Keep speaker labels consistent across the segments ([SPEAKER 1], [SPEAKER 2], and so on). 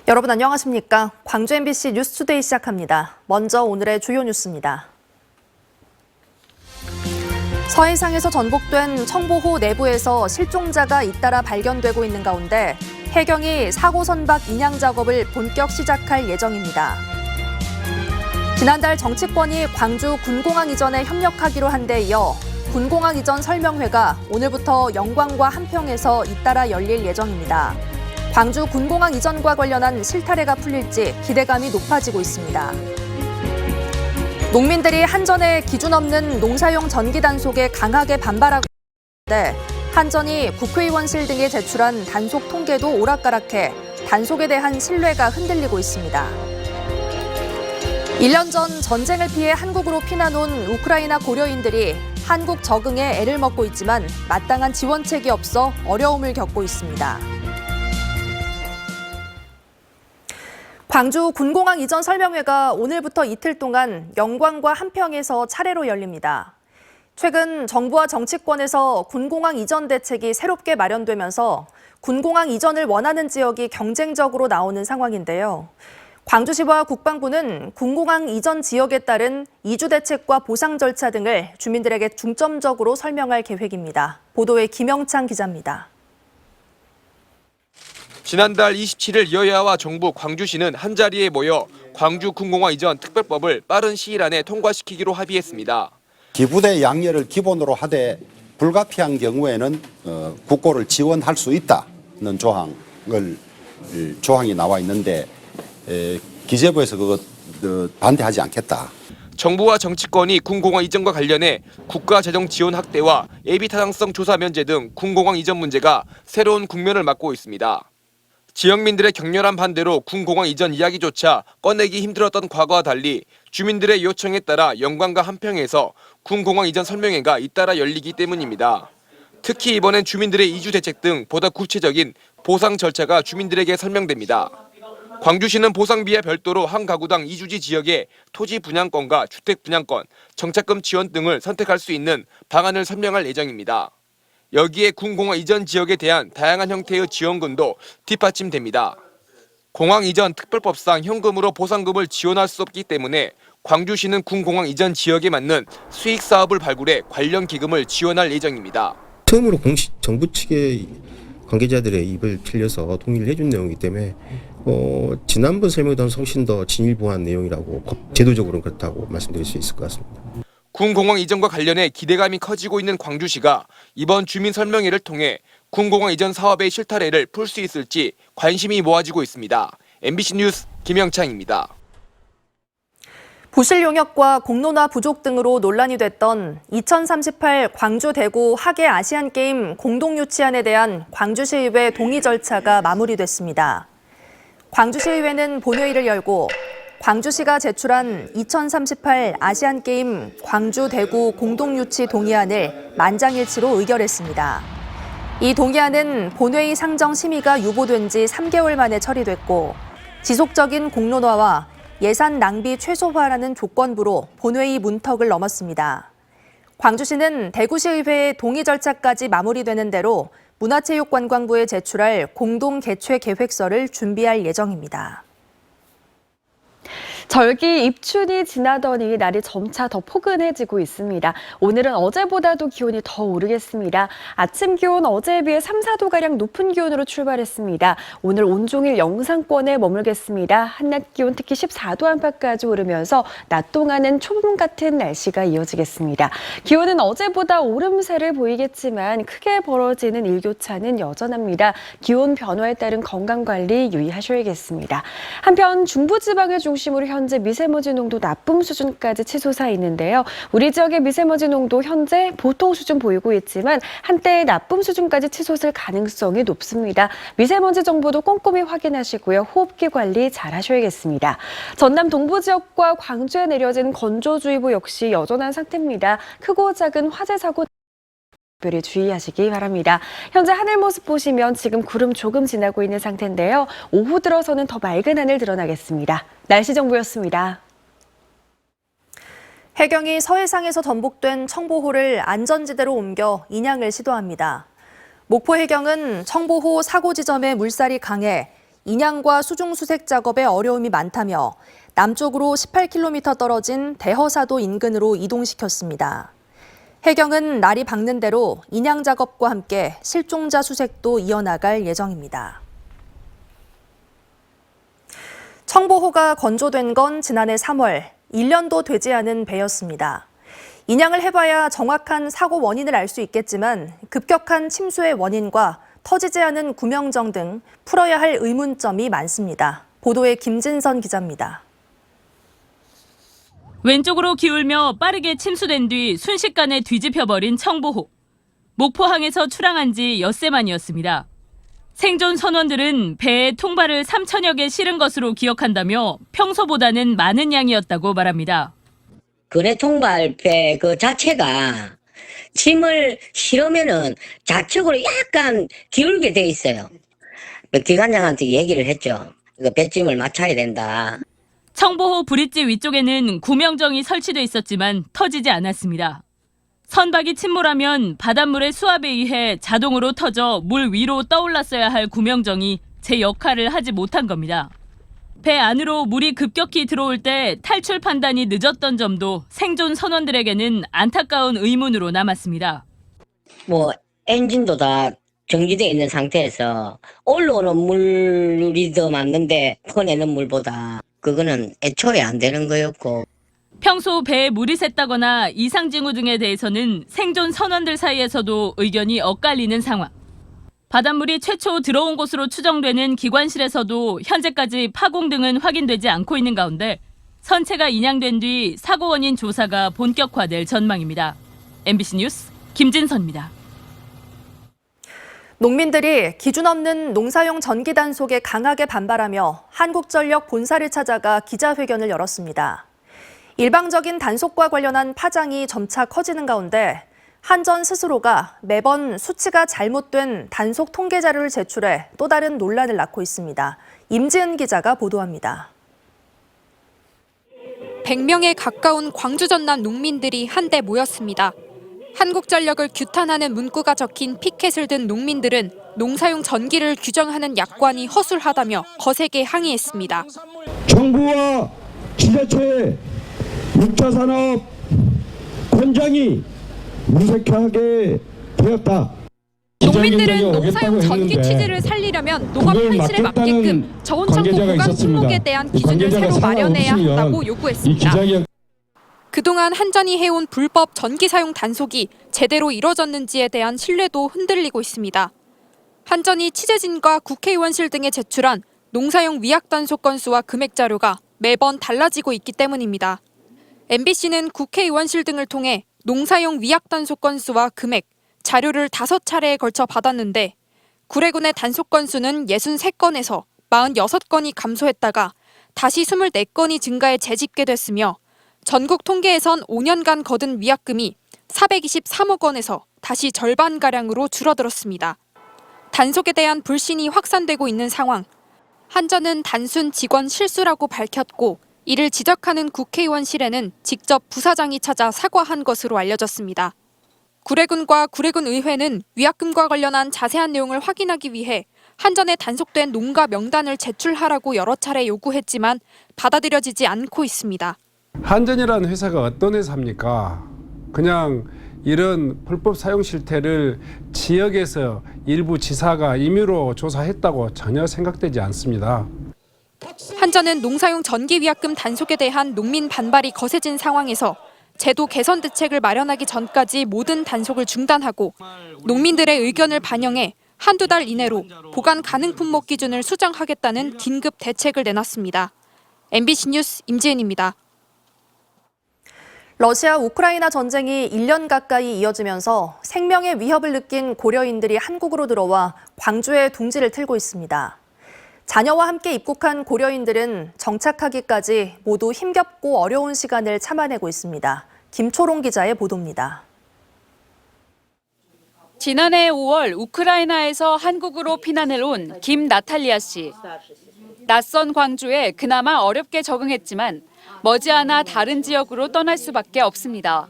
[SPEAKER 1] 여러분 안녕하십니까? 광주 MBC 뉴스투데이 시작합니다. 먼저 오늘의 주요 뉴스입니다. 서해상에서 전복된 청보호 내부에서 실종자가 잇따라 발견되고 있는 가운데 해경이 사고 선박 인양 작업을 본격 시작할 예정입니다. 지난달 정치권이 광주 군공항 이전에 협력하기로 한 데 이어 군공항 이전 설명회가 오늘부터 영광과 한평에서 잇따라 열릴 예정입니다. 광주 군공항 이전과 관련한 실타래가 풀릴지 기대감이 높아지고 있습니다. 농민들이 한전의 기준 없는 농사용 전기 단속에 강하게 반발하고 있는데 한전이 국회의원실 등에 제출한 단속 통계도 오락가락해 단속에 대한 신뢰가 흔들리고 있습니다. 1년 전 전쟁을 피해 한국으로 피난 온 우크라이나 고려인들이 한국 적응에 애를 먹고 있지만 마땅한 지원책이 없어 어려움을 겪고 있습니다. 광주 군공항 이전 설명회가 오늘부터 이틀 동안 영광과 한평에서 차례로 열립니다. 최근 정부와 정치권에서 군공항 이전 대책이 새롭게 마련되면서 군공항 이전을 원하는 지역이 경쟁적으로 나오는 상황인데요. 광주시와 국방부는 군공항 이전 지역에 따른 이주 대책과 보상 절차 등을 주민들에게 중점적으로 설명할 계획입니다. 보도에 김영창 기자입니다.
[SPEAKER 2] 지난달 27일 여야와 정부, 광주시는 한자리에 모여 광주 군공항 이전 특별법을 빠른 시일 안에 통과시키기로 합의했습니다.
[SPEAKER 3] 기부대 양열을 기본으로 하되 불가피한 경우에는 국고를 지원할 수 있다는 조항이 나와 있는데 기재부에서 그것 반대하지 않겠다.
[SPEAKER 2] 정부와 정치권이 군공항 이전과 관련해 국가 재정 지원 확대와 예비 타당성 조사 면제 등 군공항 이전 문제가 새로운 국면을 맞고 있습니다. 지역민들의 격렬한 반대로 군공항 이전 이야기조차 꺼내기 힘들었던 과거와 달리 주민들의 요청에 따라 영광과 한평에서 군공항 이전 설명회가 잇따라 열리기 때문입니다. 특히 이번엔 주민들의 이주 대책 등 보다 구체적인 보상 절차가 주민들에게 설명됩니다. 광주시는 보상비와 별도로 한 가구당 이주지 지역의 토지 분양권과 주택 분양권, 정착금 지원 등을 선택할 수 있는 방안을 설명할 예정입니다. 여기에 군공항 이전 지역에 대한 다양한 형태의 지원금도 뒷받침됩니다. 공항 이전 특별법상 현금으로 보상금을 지원할 수 없기 때문에 광주시는 군공항 이전 지역에 맞는 수익 사업을 발굴해 관련 기금을 지원할 예정입니다.
[SPEAKER 4] 처음으로 공식 정부 측의 관계자들의 입을 틀려서 동의를 해준 내용이기 때문에 지난번 설명보다는 훨씬 더 진일보한 내용이라고 제도적으로는 그렇다고 말씀드릴 수 있을 것 같습니다.
[SPEAKER 2] 군공항 이전과 관련해 기대감이 커지고 있는 광주시가 이번 주민 설명회를 통해 군공항 이전 사업의 실타래를 풀 수 있을지 관심이 모아지고 있습니다. MBC 뉴스 김영창입니다.
[SPEAKER 1] 부실 용역과 공론화 부족 등으로 논란이 됐던 2038 광주 대구 하계 아시안게임 공동 유치안에 대한 광주시의회 동의 절차가 마무리됐습니다. 광주시의회는 본회의를 열고 광주시가 제출한 2038 아시안게임 광주 대구 공동유치 동의안을 만장일치로 의결했습니다. 이 동의안은 본회의 상정 심의가 유보된 지 3개월 만에 처리됐고 지속적인 공론화와 예산 낭비 최소화라는 조건부로 본회의 문턱을 넘었습니다. 광주시는 대구시의회의 동의 절차까지 마무리되는 대로 문화체육관광부에 제출할 공동 개최 계획서를 준비할 예정입니다.
[SPEAKER 5] 절기 입춘이 지나더니 날이 점차 더 포근해지고 있습니다. 오늘은 어제보다도 기온이 더 오르겠습니다. 아침 기온 어제에 비해 3, 4도가량 높은 기온으로 출발했습니다. 오늘 온종일 영상권에 머물겠습니다. 한낮 기온 특히 14도 안팎까지 오르면서 낮 동안은 초봄 같은 날씨가 이어지겠습니다. 기온은 어제보다 오름세를 보이겠지만 크게 벌어지는 일교차는 여전합니다. 기온 변화에 따른 건강관리 유의하셔야겠습니다. 한편 중부지방을 중심으로 현재 미세먼지 농도 나쁨 수준까지 치솟아 있는데요. 우리 지역의 미세먼지 농도 현재 보통 수준 보이고 있지만 한때 나쁨 수준까지 치솟을 가능성이 높습니다. 미세먼지 정보도 꼼꼼히 확인하시고요. 호흡기 관리 잘 하셔야겠습니다. 전남 동부 지역과 광주에 내려진 건조주의보 역시 여전한 상태입니다. 크고 작은 화재 사고 특별히 주의하시기 바랍니다. 현재 하늘 모습 보시면 지금 구름 조금 지나고 있는 상태인데요. 오후 들어서는 더 맑은 하늘 드러나겠습니다. 날씨 정보였습니다.
[SPEAKER 1] 해경이 서해상에서 전복된 청보호를 안전지대로 옮겨 인양을 시도합니다. 목포 해경은 청보호 사고 지점에 물살이 강해 인양과 수중 수색 작업에 어려움이 많다며 남쪽으로 18km 떨어진 대허사도 인근으로 이동시켰습니다. 해경은 날이 밝는 대로 인양 작업과 함께 실종자 수색도 이어나갈 예정입니다. 청보호가 건조된 건 지난해 3월, 1년도 되지 않은 배였습니다. 인양을 해봐야 정확한 사고 원인을 알 수 있겠지만 급격한 침수의 원인과 터지지 않은 구명정 등 풀어야 할 의문점이 많습니다. 보도에 김진선 기자입니다.
[SPEAKER 6] 왼쪽으로 기울며 빠르게 침수된 뒤 순식간에 뒤집혀버린 청보호. 목포항에서 출항한 지 엿새 만이었습니다. 생존 선원들은 배에 통발을 3천여 개 실은 것으로 기억한다며 평소보다는 많은 양이었다고 말합니다.
[SPEAKER 7] 근해 통발 배 그 자체가 짐을 실으면은 좌측으로 약간 기울게 돼 있어요. 기관장한테 얘기를 했죠. 이거 배짐을 맞춰야 된다.
[SPEAKER 6] 청보호 브릿지 위쪽에는 구명정이 설치돼 있었지만 터지지 않았습니다. 선박이 침몰하면 바닷물의 수압에 의해 자동으로 터져 물 위로 떠올랐어야 할 구명정이 제 역할을 하지 못한 겁니다. 배 안으로 물이 급격히 들어올 때 탈출 판단이 늦었던 점도 생존 선원들에게는 안타까운 의문으로 남았습니다.
[SPEAKER 7] 엔진도 다 정지되어 있는 상태에서 올라오는 물이 더 많는데 퍼내는 물보다 그거는 애초에 안 되는 거였고.
[SPEAKER 6] 평소 배에 물이 샜다거나 이상 징후 등에 대해서는 생존 선원들 사이에서도 의견이 엇갈리는 상황. 바닷물이 최초 들어온 곳으로 추정되는 기관실에서도 현재까지 파공 등은 확인되지 않고 있는 가운데 선체가 인양된 뒤 사고 원인 조사가 본격화될 전망입니다. MBC 뉴스 김진선입니다.
[SPEAKER 1] 농민들이 기준 없는 농사용 전기 단속에 강하게 반발하며 한국전력 본사를 찾아가 기자회견을 열었습니다. 일방적인 단속과 관련한 파장이 점차 커지는 가운데 한전 스스로가 매번 수치가 잘못된 단속 통계 자료를 제출해 또 다른 논란을 낳고 있습니다. 임지은 기자가 보도합니다.
[SPEAKER 8] 100명에 가까운 광주 전남 농민들이 한데 모였습니다. 한국전력을 규탄하는 문구가 적힌 피켓을 든 농민들은 농사용 전기를 규정하는 약관이 허술하다며 거세게 항의했습니다.
[SPEAKER 9] 정부와 지자체의 6차 산업 권장이 무색하게 되었다.
[SPEAKER 8] 농민들은 농사용 전기 취지를 살리려면 농업 현실에 맞게끔 저온창고 보관 품목에 대한 기준을 새로 마련해야 한다고 요구했습니다. 그동안 한전이 해온 불법 전기 사용 단속이 제대로 이뤄졌는지에 대한 신뢰도 흔들리고 있습니다. 한전이 취재진과 국회의원실 등에 제출한 농사용 위약 단속 건수와 금액 자료가 매번 달라지고 있기 때문입니다. MBC는 국회의원실 등을 통해 농사용 위약 단속 건수와 금액, 자료를 5차례에 걸쳐 받았는데 구례군의 단속 건수는 63건에서 46건이 감소했다가 다시 24건이 증가해 재집계됐으며 전국 통계에선 5년간 거둔 위약금이 423억 원에서 다시 절반가량으로 줄어들었습니다. 단속에 대한 불신이 확산되고 있는 상황. 한전은 단순 직원 실수라고 밝혔고 이를 지적하는 국회의원실에는 직접 부사장이 찾아 사과한 것으로 알려졌습니다. 구례군과 구례군 의회는 위약금과 관련한 자세한 내용을 확인하기 위해 한전에 단속된 농가 명단을 제출하라고 여러 차례 요구했지만 받아들여지지 않고 있습니다.
[SPEAKER 10] 한전이라는 회사가 어떤 회사입니까? 그냥 이런 불법 사용 실태를 지역에서 일부 지사가 임의로 조사했다고 전혀 생각되지 않습니다.
[SPEAKER 8] 한전은 농사용 전기 위약금 단속에 대한 농민 반발이 거세진 상황에서 제도 개선 대책을 마련하기 전까지 모든 단속을 중단하고 농민들의 의견을 반영해 한두 달 이내로 보관 가능 품목 기준을 수정하겠다는 긴급 대책을 내놨습니다. MBC 뉴스 임지은입니다.
[SPEAKER 1] 러시아 우크라이나 전쟁이 1년 가까이 이어지면서 생명의 위협을 느낀 고려인들이 한국으로 들어와 광주에 둥지를 틀고 있습니다. 자녀와 함께 입국한 고려인들은 정착하기까지 모두 힘겹고 어려운 시간을 참아내고 있습니다. 김초롱 기자의 보도입니다.
[SPEAKER 11] 지난해 5월 우크라이나에서 한국으로 피난을 온 김나탈리아 씨. 낯선 광주에 그나마 어렵게 적응했지만 머지않아 다른 지역으로 떠날 수밖에 없습니다.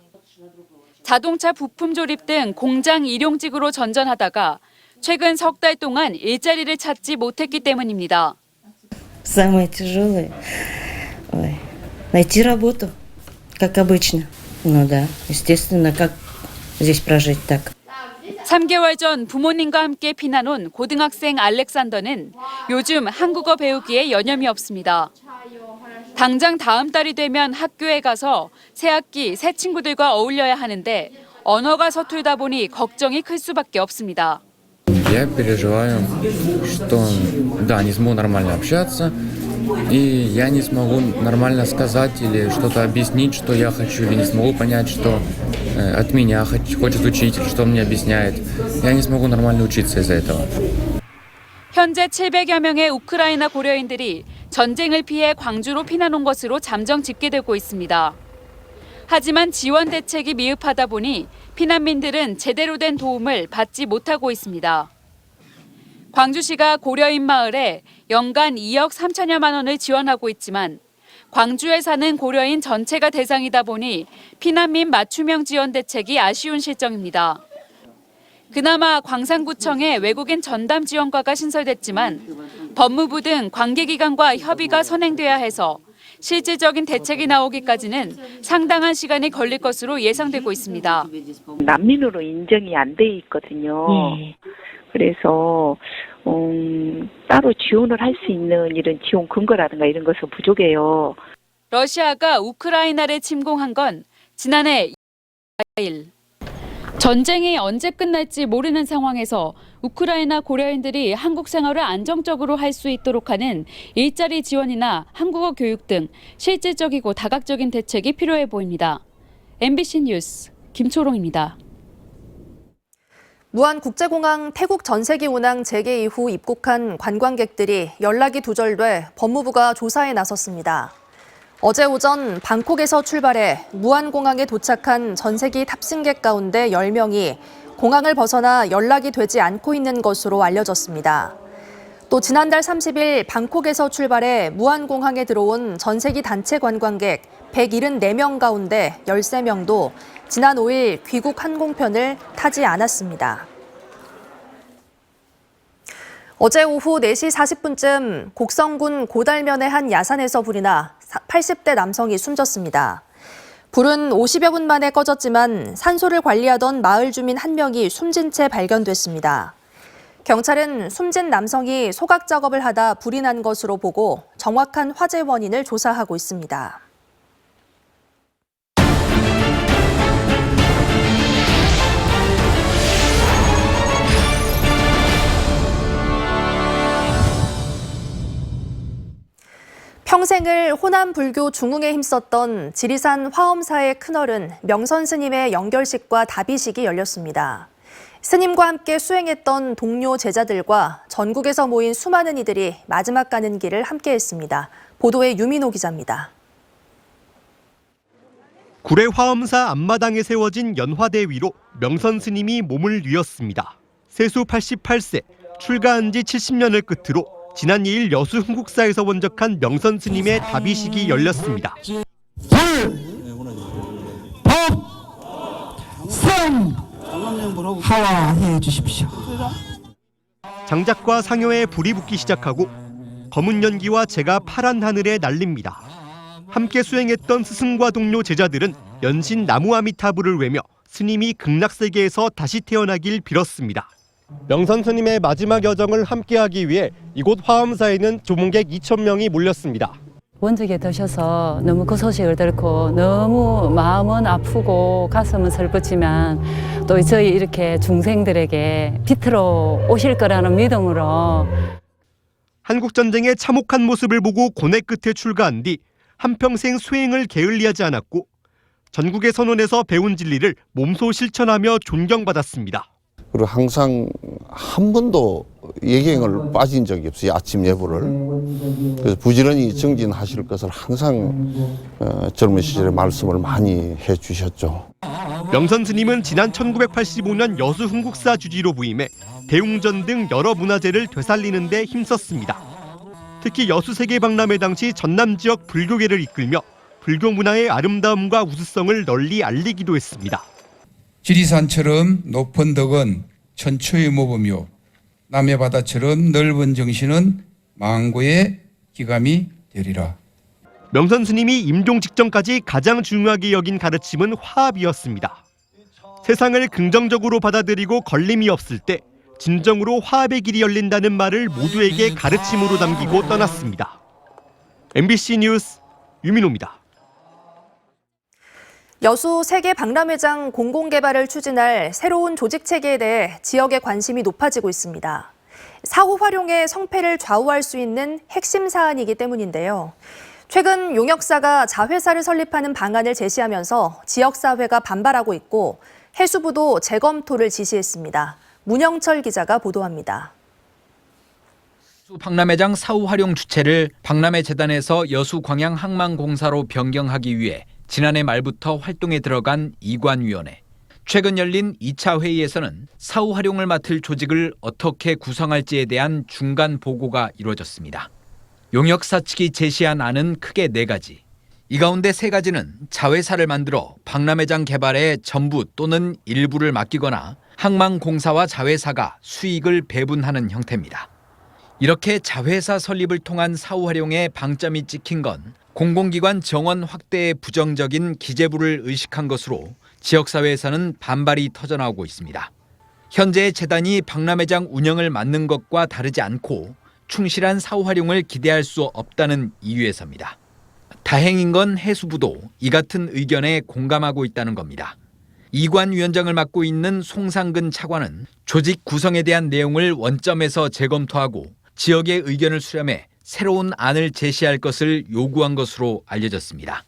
[SPEAKER 11] 자동차 부품 조립 등 공장 일용직으로 전전하다가 최근 석 달 동안 일자리를 찾지 못했기 때문입니다.
[SPEAKER 12] Самое тяжелое найти работу, как обычно. Ну да, естественно, как здесь прожить так.
[SPEAKER 11] 3개월 전 부모님과 함께 피난 온 고등학생 알렉산더는 요즘 한국어 배우기에 여념이 없습니다. 당장 다음 달이 되면 학교에 가서 새 학기 새 친구들과 어울려야 하는데 언어가 서툴다 보니 걱정이 클 수밖에 없습니다.
[SPEAKER 13] Я переживаю, что да, не смогу нормально общаться, и я не смогу нормально сказать или что-то объяснить, что я хочу, или не смогу понять, что от меня хочет учитель, что он мне объясняет. Я не смогу нормально учиться из-за этого.
[SPEAKER 11] 현재 700여 명의 우크라이나 고려인들이 전쟁을 피해 광주로 피난 온 것으로 잠정 집계되고 있습니다. 하지만 지원 대책이 미흡하다 보니 피난민들은 제대로 된 도움을 받지 못하고 있습니다. 광주시가 고려인 마을에 연간 2억 3천여만 원을 지원하고 있지만 광주에 사는 고려인 전체가 대상이다 보니 피난민 맞춤형 지원 대책이 아쉬운 실정입니다. 그나마 광산구청에 외국인 전담 지원과가 신설됐지만 법무부 등 관계기관과 협의가 선행돼야 해서 실질적인 대책이 나오기까지는 상당한 시간이 걸릴 것으로 예상되고 있습니다.
[SPEAKER 14] 난민으로 인정이 안 돼 있거든요. 그래서 따로 지원을 할 수 있는 이런 지원 근거라든가 이런 것은 부족해요.
[SPEAKER 11] 러시아가 우크라이나를 침공한 건 지난해 4일. 전쟁이 언제 끝날지 모르는 상황에서 우크라이나 고려인들이 한국 생활을 안정적으로 할 수 있도록 하는 일자리 지원이나 한국어 교육 등 실질적이고 다각적인 대책이 필요해 보입니다. MBC 뉴스 김초롱입니다.
[SPEAKER 1] 무안국제공항 태국 전세기 운항 재개 이후 입국한 관광객들이 연락이 두절돼 법무부가 조사에 나섰습니다. 어제 오전 방콕에서 출발해 무안공항에 도착한 전세기 탑승객 가운데 10명이 공항을 벗어나 연락이 되지 않고 있는 것으로 알려졌습니다. 또 지난달 30일 방콕에서 출발해 무안공항에 들어온 전세기 단체 관광객 174명 가운데 13명도 지난 5일 귀국 항공편을 타지 않았습니다. 어제 오후 4시 40분쯤 곡성군 고달면의 한 야산에서 불이 나 80대 남성이 숨졌습니다. 불은 50여 분 만에 꺼졌지만 산소를 관리하던 마을 주민 1명이 숨진 채 발견됐습니다. 경찰은 숨진 남성이 소각 작업을 하다 불이 난 것으로 보고 정확한 화재 원인을 조사하고 있습니다. 평생을 호남 불교 중흥에 힘썼던 지리산 화엄사의 큰어른 명선 스님의 영결식과 다비식이 열렸습니다. 스님과 함께 수행했던 동료 제자들과 전국에서 모인 수많은 이들이 마지막 가는 길을 함께했습니다. 보도에 유민호 기자입니다.
[SPEAKER 15] 구례 화엄사 앞마당에 세워진 연화대 위로 명선 스님이 몸을 뉘었습니다. 세수 88세, 출가한 지 70년을 끝으로 지난 2일 여수 흥국사에서 원적한 명선 스님의 다비식이 열렸습니다.
[SPEAKER 9] 하와해 주십시오.
[SPEAKER 15] 장작과 상여에 불이 붙기 시작하고 검은 연기와 재가 파란 하늘에 날립니다. 함께 수행했던 스승과 동료 제자들은 연신 나무아미타불을 외며 스님이 극락세계에서 다시 태어나길 빌었습니다. 명선 스님의 마지막 여정을 함께하기 위해 이곳 화엄사에는 조문객 2,000명이 몰렸습니다.
[SPEAKER 16] 원적에 드셔서 너무 그 소식을 듣고 너무 마음은 아프고 가슴은 슬프지만 또 저희 이렇게 중생들에게 빛으로 오실 거라는 믿음으로
[SPEAKER 15] 한국전쟁의 참혹한 모습을 보고 고뇌 끝에 출가한 뒤 한평생 수행을 게을리하지 않았고 전국의 선원에서 배운 진리를 몸소 실천하며 존경받았습니다.
[SPEAKER 17] 그리고 항상 한 번도 예경을 빠진 적이 없어요. 아침 예불을. 그래서 부지런히 정진하실 것을 항상 젊은 시절에 말씀을 많이 해주셨죠.
[SPEAKER 15] 명선 스님은 지난 1985년 여수 흥국사 주지로 부임해 대웅전 등 여러 문화재를 되살리는 데 힘썼습니다. 특히 여수 세계박람회 당시 전남 지역 불교계를 이끌며 불교 문화의 아름다움과 우수성을 널리 알리기도 했습니다.
[SPEAKER 18] 지리산처럼 높은 덕은 천추의 모범이요 남해 바다처럼 넓은 정신은 망고의 기감이 되리라.
[SPEAKER 15] 명선 스님이 임종 직전까지 가장 중요하게 여긴 가르침은 화합이었습니다. 세상을 긍정적으로 받아들이고 걸림이 없을 때 진정으로 화합의 길이 열린다는 말을 모두에게 가르침으로 남기고 떠났습니다. MBC 뉴스 유민호입니다.
[SPEAKER 1] 여수 세계 박람회장 공공개발을 추진할 새로운 조직체계에 대해 지역의 관심이 높아지고 있습니다. 사후 활용의 성패를 좌우할 수 있는 핵심 사안이기 때문인데요. 최근 용역사가 자회사를 설립하는 방안을 제시하면서 지역사회가 반발하고 있고 해수부도 재검토를 지시했습니다. 문영철 기자가 보도합니다.
[SPEAKER 19] 박람회장 사후 활용 주체를 박람회재단에서 여수광양항만공사로 변경하기 위해 지난해 말부터 활동에 들어간 이관위원회. 최근 열린 2차 회의에서는 사후 활용을 맡을 조직을 어떻게 구성할지에 대한 중간 보고가 이루어졌습니다. 용역사 측이 제시한 안은 크게 4가지. 이 가운데 3가지는 자회사를 만들어 박람회장 개발에 전부 또는 일부를 맡기거나 항만공사와 자회사가 수익을 배분하는 형태입니다. 이렇게 자회사 설립을 통한 사후 활용에 방점이 찍힌 건 공공기관 정원 확대에 부정적인 기재부를 의식한 것으로 지역사회에서는 반발이 터져나오고 있습니다. 현재 재단이 박람회장 운영을 맡는 것과 다르지 않고 충실한 사후 활용을 기대할 수 없다는 이유에서입니다. 다행인 건 해수부도 이 같은 의견에 공감하고 있다는 겁니다. 이관 위원장을 맡고 있는 송상근 차관은 조직 구성에 대한 내용을 원점에서 재검토하고 지역의 의견을 수렴해 새로운 안을 제시할 것을 요구한 것으로 알려졌습니다.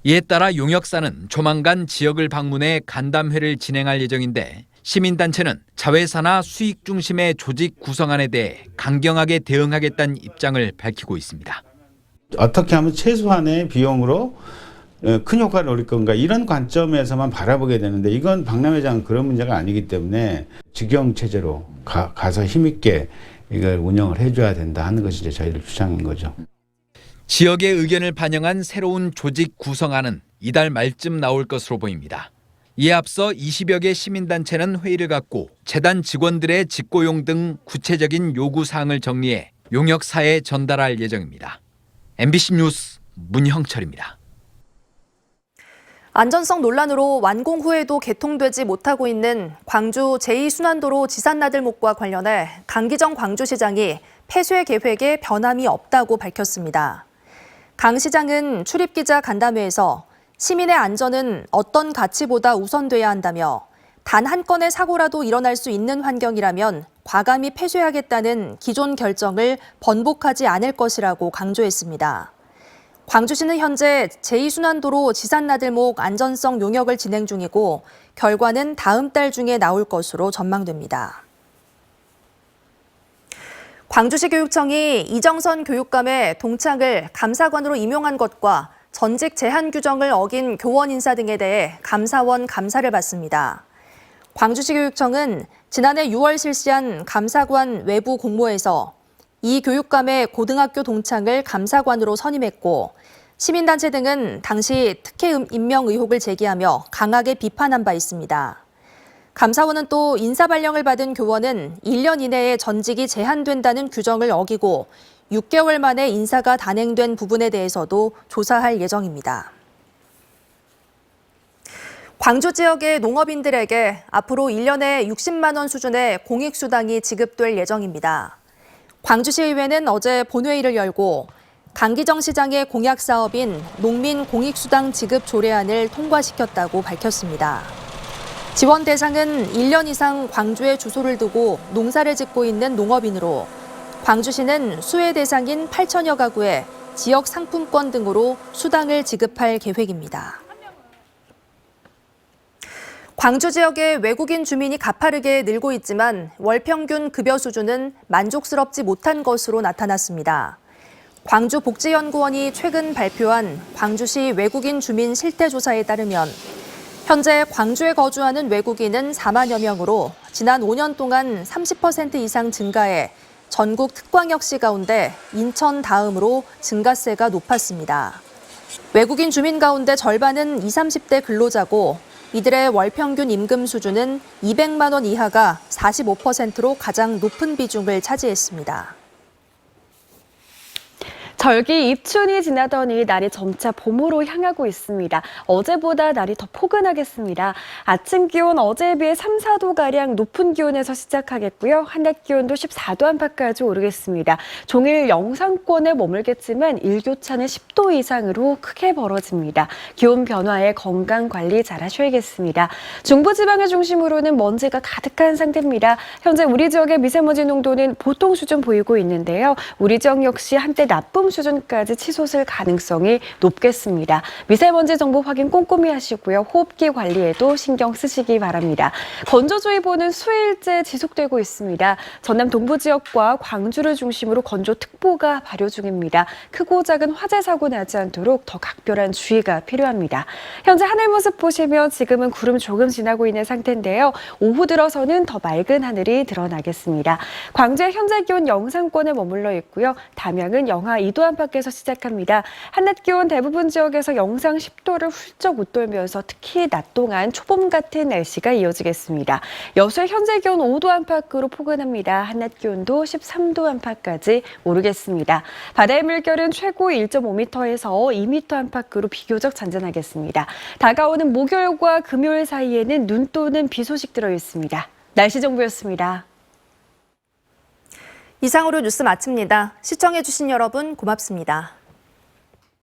[SPEAKER 19] 이에 따라 용역사는 조만간 지역을 방문해 간담회를 진행할 예정인데 시민단체는 자회사나 수익 중심의 조직 구성안에 대해 강경하게 대응하겠다는 입장을 밝히고 있습니다.
[SPEAKER 20] 어떻게 하면 최소한의 비용으로 큰 효과를 얻을 건가 이런 관점에서만 바라보게 되는데 이건 박람회장은 그런 문제가 아니기 때문에 직영체제로 가서 힘있게 이걸 운영을 해줘야 된다 하는 것이 이제 저희들 주장인 거죠.
[SPEAKER 19] 지역의 의견을 반영한 새로운 조직 구성안은 이달 말쯤 나올 것으로 보입니다. 이에 앞서 20여 개 시민단체는 회의를 갖고 재단 직원들의 직고용 등 구체적인 요구사항을 정리해 용역사에 전달할 예정입니다. MBC 뉴스 문형철입니다.
[SPEAKER 1] 안전성 논란으로 완공 후에도 개통되지 못하고 있는 광주 제2순환도로 지산나들목과 관련해 강기정 광주시장이 폐쇄 계획에 변함이 없다고 밝혔습니다. 강 시장은 출입기자 간담회에서 시민의 안전은 어떤 가치보다 우선돼야 한다며 단 한 건의 사고라도 일어날 수 있는 환경이라면 과감히 폐쇄하겠다는 기존 결정을 번복하지 않을 것이라고 강조했습니다. 광주시는 현재 제2순환도로 지산나들목 안전성 용역을 진행 중이고 결과는 다음 달 중에 나올 것으로 전망됩니다. 광주시 교육청이 이정선 교육감의 동창을 감사관으로 임용한 것과 전직 제한 규정을 어긴 교원 인사 등에 대해 감사원 감사를 받습니다. 광주시 교육청은 지난해 6월 실시한 감사관 외부 공모에서 이 교육감의 고등학교 동창을 감사관으로 선임했고 시민단체 등은 당시 특혜 임명 의혹을 제기하며 강하게 비판한 바 있습니다. 감사원은 또 인사발령을 받은 교원은 1년 이내에 전직이 제한된다는 규정을 어기고 6개월 만에 인사가 단행된 부분에 대해서도 조사할 예정입니다. 광주 지역의 농업인들에게 앞으로 1년에 60만 원 수준의 공익수당이 지급될 예정입니다. 광주시의회는 어제 본회의를 열고 강기정 시장의 공약 사업인 농민 공익수당 지급 조례안을 통과시켰다고 밝혔습니다. 지원 대상은 1년 이상 광주에 주소를 두고 농사를 짓고 있는 농업인으로 광주시는 수혜 대상인 8천여 가구에 지역 상품권 등으로 수당을 지급할 계획입니다. 광주 지역의 외국인 주민이 가파르게 늘고 있지만 월 평균 급여 수준은 만족스럽지 못한 것으로 나타났습니다. 광주복지연구원이 최근 발표한 광주시 외국인 주민 실태조사에 따르면 현재 광주에 거주하는 외국인은 4만여 명으로 지난 5년 동안 30% 이상 증가해 전국 특광역시 가운데 인천 다음으로 증가세가 높았습니다. 외국인 주민 가운데 절반은 20, 30대 근로자고 이들의 월 평균 임금 수준은 200만 원 이하가 45%로 가장 높은 비중을 차지했습니다.
[SPEAKER 5] 절기 입춘이 지나더니 날이 점차 봄으로 향하고 있습니다. 어제보다 날이 더 포근하겠습니다. 아침 기온 어제에 비해 3, 4도가량 높은 기온에서 시작하겠고요. 한낮 기온도 14도 안팎까지 오르겠습니다. 종일 영상권에 머물겠지만 일교차는 10도 이상으로 크게 벌어집니다. 기온 변화에 건강관리 잘 하셔야겠습니다. 중부지방을 중심으로는 먼지가 가득한 상태입니다. 현재 우리 지역의 미세먼지 농도는 보통 수준 보이고 있는데요. 우리 지역 역시 한때 나쁨 수준까지 치솟을 가능성이 높겠습니다. 미세먼지 정보 확인 꼼꼼히 하시고요. 호흡기 관리에도 신경 쓰시기 바랍니다. 건조주의보는 수일째 지속되고 있습니다. 전남 동부 지역과 광주를 중심으로 건조특보가 발효 중입니다. 크고 작은 화재 사고 나지 않도록 더 각별한 주의가 필요합니다. 현재 하늘 모습 보시면 지금은 구름 조금 지나고 있는 상태인데요. 오후 들어서는 더 맑은 하늘이 드러나겠습니다. 광주의 현재 기온 영상권에 머물러 있고요. 담양은 영하 2도 안팎에서 시작합니다. 한낮 기온 대부분 지역에서 영상 10도를 훌쩍 웃돌면서 특히 낮 동안 초봄 같은 날씨가 이어지겠습니다. 여수의 현재 기온 5도 안팎으로 포근합니다. 한낮 기온도 13도 안팎까지 오르겠습니다. 바다의 물결은 최고 1.5m에서 2m 안팎으로 비교적 잔잔하겠습니다. 다가오는 목요일과 금요일 사이에는 눈 또는 비 소식 들어 있습니다. 날씨 정보였습니다.
[SPEAKER 1] 이상으로 뉴스 마칩니다. 시청해주신 여러분 고맙습니다.